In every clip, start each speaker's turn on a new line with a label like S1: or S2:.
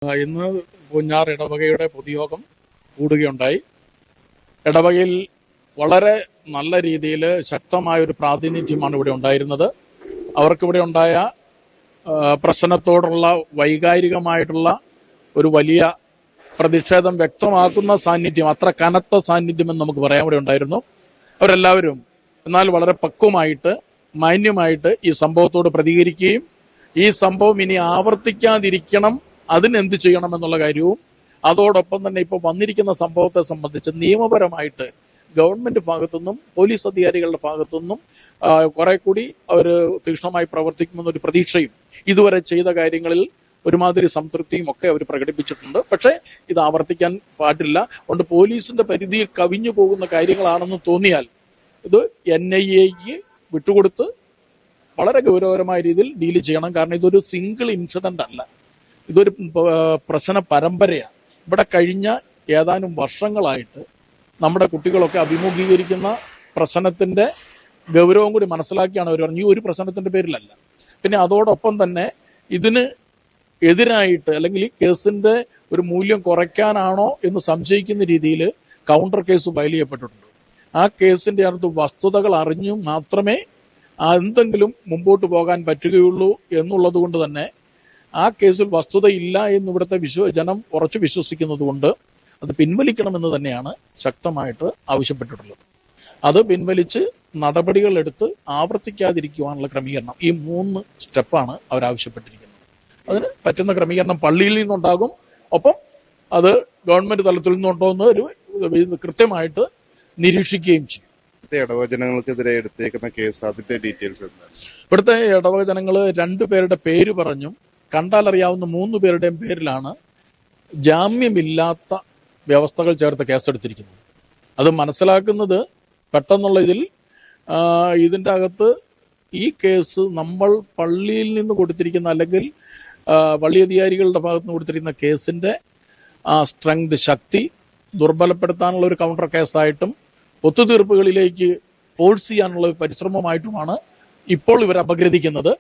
S1: ഇന്ന് പൂഞ്ഞാർ ഇടവകയുടെ പൊതുയോഗം കൂടുകയുണ്ടായി. ഇടവകയിൽ വളരെ നല്ല രീതിയിൽ ശക്തമായൊരു പ്രാതിനിധ്യമാണ് ഇവിടെ ഉണ്ടായിരുന്നത്. അവർക്കിവിടെ ഉണ്ടായ പ്രശ്നത്തോടുള്ള വൈകാരികമായിട്ടുള്ള ഒരു വലിയ പ്രതിഷേധം വ്യക്തമാക്കുന്ന സാന്നിധ്യം, അത്ര കനത്ത സാന്നിധ്യം എന്ന് നമുക്ക് പറയാൻ ഇവിടെ ഉണ്ടായിരുന്നു. അവരെല്ലാവരും എന്നാൽ വളരെ പക്വമായിട്ട് മാന്യമായിട്ട് ഈ സംഭവത്തോട് പ്രതികരിക്കുകയും ഈ സംഭവം ഇനി ആവർത്തിക്കാതിരിക്കണം, അതിനെന്ത് ചെയ്യണം എന്നുള്ള കാര്യവും, അതോടൊപ്പം തന്നെ ഇപ്പോൾ വന്നിരിക്കുന്ന സംഭവത്തെ സംബന്ധിച്ച് നിയമപരമായിട്ട് ഗവൺമെന്റ് ഭാഗത്തുനിന്നും പോലീസ് അധികാരികളുടെ ഭാഗത്തുനിന്നും കുറെ കൂടി അവർ തീക്ഷ്ണമായി പ്രവർത്തിക്കുമെന്നൊരു പ്രതീക്ഷയും ഇതുവരെ ചെയ്ത കാര്യങ്ങളിൽ ഒരുമാതിരി സംതൃപ്തിയും ഒക്കെ അവർ പ്രകടിപ്പിച്ചിട്ടുണ്ട്. പക്ഷേ ഇത് ആവർത്തിക്കാൻ പാടില്ല. അതുകൊണ്ട് പോലീസിന്റെ പരിധിയിൽ കവിഞ്ഞു പോകുന്ന കാര്യങ്ങളാണെന്ന് തോന്നിയാൽ ഇത് NIAക്ക് വിട്ടുകൊടുത്ത് വളരെ ഗൗരവകരമായ രീതിയിൽ ഡീൽ ചെയ്യണം. കാരണം ഇതൊരു സിംഗിൾ ഇൻസിഡന്റ് അല്ല, ഇതൊരു പ്രശ്ന പരമ്പരയാണ്. ഇവിടെ കഴിഞ്ഞ ഏതാനും വർഷങ്ങളായിട്ട് നമ്മുടെ കുട്ടികളൊക്കെ അഭിമുഖീകരിക്കുന്ന പ്രശ്നത്തിന്റെ ഗൗരവം കൂടി മനസ്സിലാക്കിയാണ് അവർ പറഞ്ഞു. ഈ ഒരു പ്രശ്നത്തിന്റെ പേരിലല്ല. പിന്നെ അതോടൊപ്പം തന്നെ ഇതിന് എതിരായിട്ട് അല്ലെങ്കിൽ ഈ കേസിന്റെ ഒരു മൂല്യം കുറയ്ക്കാനാണോ എന്ന് സംശയിക്കുന്ന രീതിയിൽ കൗണ്ടർ കേസ് ഫയൽ ചെയ്യപ്പെട്ടിട്ടുണ്ട്. ആ കേസിന്റെ അകത്ത് വസ്തുതകൾ അറിഞ്ഞു മാത്രമേ എന്തെങ്കിലും മുമ്പോട്ട് പോകാൻ പറ്റുകയുള്ളൂ എന്നുള്ളത് കൊണ്ട് തന്നെ ആ കേസിൽ വസ്തുതയില്ല എന്ന് ഇവിടുത്തെ ജനം ഉറച്ചു വിശ്വസിക്കുന്നത് കൊണ്ട് അത് പിൻവലിക്കണമെന്ന് തന്നെയാണ് ശക്തമായിട്ട് ആവശ്യപ്പെട്ടിട്ടുള്ളത്. അത് പിൻവലിച്ച് നടപടികൾ എടുത്ത് ആവർത്തിക്കാതിരിക്കുവാനുള്ള ക്രമീകരണം, ഈ 3 സ്റ്റെപ്പാണ് അവരാവശ്യപ്പെട്ടിരിക്കുന്നത്. അതിന് പറ്റുന്ന ക്രമീകരണം പള്ളിയിൽ നിന്നുണ്ടാകും, ഒപ്പം അത് ഗവൺമെന്റ് തലത്തിൽ നിന്നുണ്ടോ എന്ന് കൃത്യമായിട്ട് നിരീക്ഷിക്കുകയും ചെയ്യും.
S2: ഇടവജനങ്ങൾക്കെതിരെ എടുത്തേക്കുന്ന കേസ്, അതിന്റെ ഡീറ്റെയിൽസ് എന്താണ്?
S1: ഇവിടുത്തെ ഇടവജനങ്ങൾ 2 പേരുടെ പേര് പറഞ്ഞും കണ്ടാലറിയാവുന്ന 3 പേരുടെയും പേരിലാണ് ജാമ്യമില്ലാത്ത വ്യവസ്ഥകൾ ചേർത്ത് കേസെടുത്തിരിക്കുന്നത്. അത് മനസ്സിലാക്കുന്നത് പെട്ടെന്നുള്ള ഇതിന്റെ അകത്ത് ഈ കേസ് നമ്മൾ പള്ളിയിൽ നിന്ന് കൊടുത്തിരിക്കുന്ന അല്ലെങ്കിൽ പള്ളി അധികാരികളുടെ ഭാഗത്ത് നിന്ന് കൊടുത്തിരിക്കുന്ന കേസിന്റെ സ്ട്രെങ്ത്, ശക്തി ദുർബലപ്പെടുത്താനുള്ള ഒരു കൗണ്ടർ കേസായിട്ടും ഒത്തുതീർപ്പുകളിലേക്ക് ഫോഴ്സ് ചെയ്യാനുള്ള പരിശ്രമമായിട്ടുമാണ് ഇപ്പോൾ ഇവർ അപഗ്രഥിക്കുന്നത്.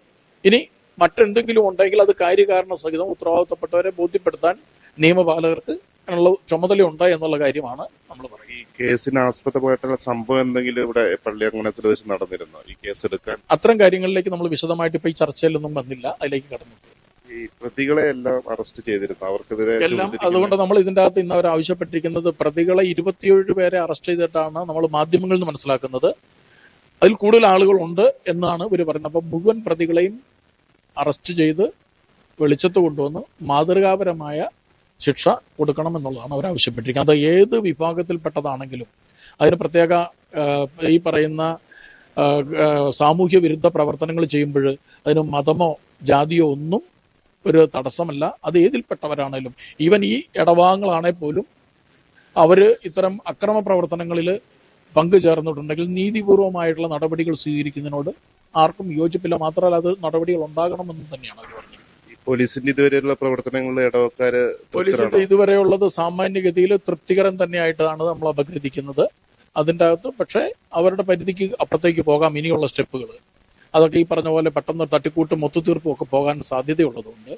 S1: ഇനി മറ്റെന്തെങ്കിലും ഉണ്ടെങ്കിൽ അത് കാര്യകാരണ സഹിതം ഉത്തരവാദിത്തപ്പെട്ടവരെ ബോധ്യപ്പെടുത്താൻ നിയമപാലകർക്ക് അതിനുള്ള ചുമതലയുണ്ട് എന്നുള്ള കാര്യമാണ് നമ്മൾ പറയുന്നത്.
S2: ഈ കേസിന് ആസ്പദമായിട്ടുള്ള സംഭവം എന്തെങ്കിലും ഇവിടെ പള്ളി അങ്കണത്തിൽ വെച്ച് നടന്നിരുന്നോ ഈ കേസ് എടുക്കാൻ?
S1: അത്തരം കാര്യങ്ങളിലേക്ക് നമ്മൾ വിശദമായിട്ട് ഇപ്പൊ ഈ ചർച്ചയിലൊന്നും വന്നില്ല, അതിലേക്ക് കടന്നിട്ടില്ല.
S2: ഈ പ്രതികളെ എല്ലാം അറസ്റ്റ് ചെയ്തിരുന്നു, അവർക്കെതിരെ
S1: എല്ലാം. അതുകൊണ്ട് നമ്മൾ ഇതിന്റെ അകത്ത് ഇന്ന് അവർ ആവശ്യപ്പെട്ടിരിക്കുന്നത് പ്രതികളെ 27 പേരെ അറസ്റ്റ് ചെയ്തിട്ടാണ് നമ്മൾ മാധ്യമങ്ങളിൽ നിന്ന് മനസ്സിലാക്കുന്നത്. അതിൽ കൂടുതൽ ആളുകൾ ഉണ്ട് എന്നാണ് ഇവർ പറയുന്നത്. അപ്പൊ മുഴുവൻ പ്രതികളെയും അറസ്റ്റ് ചെയ്ത് വെളിച്ചത്ത് കൊണ്ടുവന്ന് മാതൃകാപരമായ ശിക്ഷ കൊടുക്കണം എന്നുള്ളതാണ് അവർ ആവശ്യപ്പെട്ടിരിക്കുന്നത്. അത് ഏത് വിഭാഗത്തിൽപ്പെട്ടതാണെങ്കിലും അതിന് പ്രത്യേക ഈ പറയുന്ന സാമൂഹ്യ വിരുദ്ധ പ്രവർത്തനങ്ങൾ ചെയ്യുമ്പോൾ അതിന് മതമോ ജാതിയോ ഒന്നും ഒരു തടസ്സമല്ല. അത് ഏതിൽപ്പെട്ടവരാണേലും, ഈവൻ ഈ ഇടവാങ്ങളാണെ പോലും അവര് ഇത്തരം അക്രമ പ്രവർത്തനങ്ങളിൽ പങ്കുചേർന്നിട്ടുണ്ടെങ്കിൽ നീതിപൂർവമായിട്ടുള്ള നടപടികൾ സ്വീകരിക്കുന്നതിനോട് ആർക്കും യോജിപ്പില്ല. മാത്രമല്ല അത് നടപടികൾ ഉണ്ടാകണമെന്നും തന്നെയാണ് അവർ പറഞ്ഞത്.
S2: പോലീസിന്റെ ഇതുവരെയുള്ള പ്രവർത്തനങ്ങളിൽ ഇടവക്കാര്,
S1: പോലീസിന്റെ ഇതുവരെയുള്ളത് സാമാന്യഗതിയിൽ തൃപ്തികരം തന്നെയായിട്ടാണ് നമ്മൾ അപഗ്രഥിക്കുന്നത്. അതിൻ്റെ അകത്ത് പക്ഷേ അവരുടെ പരിധിക്ക് അപ്പുറത്തേക്ക് പോകാം ഇനിയുള്ള സ്റ്റെപ്പുകൾ. അതൊക്കെ ഈ പറഞ്ഞ പോലെ പെട്ടെന്ന് തട്ടിക്കൂട്ടും ഒത്തുതീർപ്പും ഒക്കെ പോകാൻ സാധ്യതയുള്ളതുകൊണ്ട്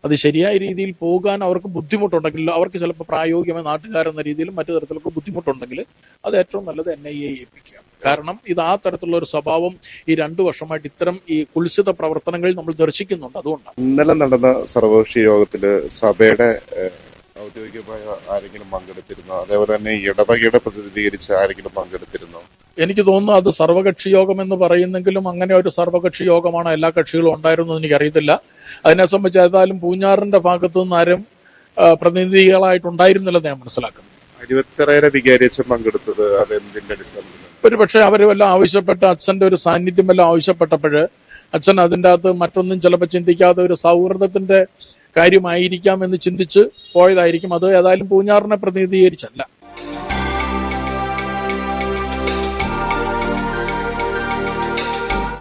S1: അത് ശരിയായ രീതിയിൽ പോകാൻ അവർക്ക് ബുദ്ധിമുട്ടുണ്ടെങ്കിൽ, അവർക്ക് ചിലപ്പോൾ പ്രായോഗികമായ നാട്ടുകാരെന്ന രീതിയിലും മറ്റു തരത്തിലൊക്കെ ബുദ്ധിമുട്ടുണ്ടെങ്കിൽ അത് ഏറ്റവും നല്ലത് NIA ഏൽപ്പിക്കുക. കാരണം ഇത് ആ തരത്തിലുള്ള ഒരു സ്വഭാവം ഈ 2 വർഷമായിട്ട് ഇത്തരം ഈ കുൽസിത പ്രവർത്തനങ്ങളിൽ നമ്മൾ ദർശിക്കുന്നുണ്ട്. അതുകൊണ്ടാണ്
S2: ഇന്നലെ നടന്ന സർവകക്ഷി യോഗത്തില് സഭയുടെ ഔദ്യോഗികമായ ആരെങ്കിലും പങ്കെടുത്തിരുന്നോ? അതേപോലെ തന്നെ ഇടവകയുടെ പ്രതിനിധീകരിച്ച് ആരെങ്കിലും പങ്കെടുത്തിരുന്നോ?
S1: എനിക്ക് തോന്നുന്നു അത് സർവകക്ഷി യോഗം എന്ന് പറയുന്നെങ്കിലും അങ്ങനെ ഒരു സർവകക്ഷി യോഗമാണ് എല്ലാ കക്ഷികളും ഉണ്ടായിരുന്നത് എനിക്കറിയത്തില്ല. അതിനെ സംബന്ധിച്ച് ഏതായാലും പൂഞ്ഞാറിന്റെ ഭാഗത്തു നിന്ന് ആരും പ്രതിനിധികളായിട്ടുണ്ടായിരുന്നില്ലെന്ന് ഞാൻ മനസ്സിലാക്കുന്നു.
S2: ഇരുപത്തിയേറെ വികാരിയച്ഛൻ പങ്കെടുത്തത് അത് എന്തിന്റെ അടിസ്ഥാനത്തിൽ?
S1: ഒരുപക്ഷെ അവർ വല്ലതും ആവശ്യപ്പെട്ട അച്ഛന്റെ ഒരു സാന്നിധ്യം വല്ലതും ആവശ്യപ്പെട്ടപ്പോൾ അച്ഛൻ അതിൻ്റെ അകത്ത് മറ്റൊന്നും ചിലപ്പോൾ ചിന്തിക്കാതെ ഒരു സൗഹൃദത്തിന്റെ കാര്യമായിരിക്കാം എന്ന് ചിന്തിച്ച് പോയതായിരിക്കും. അത് ഏതായാലും പൂഞ്ഞാറിനെ പ്രതിനിധീകരിച്ചല്ല.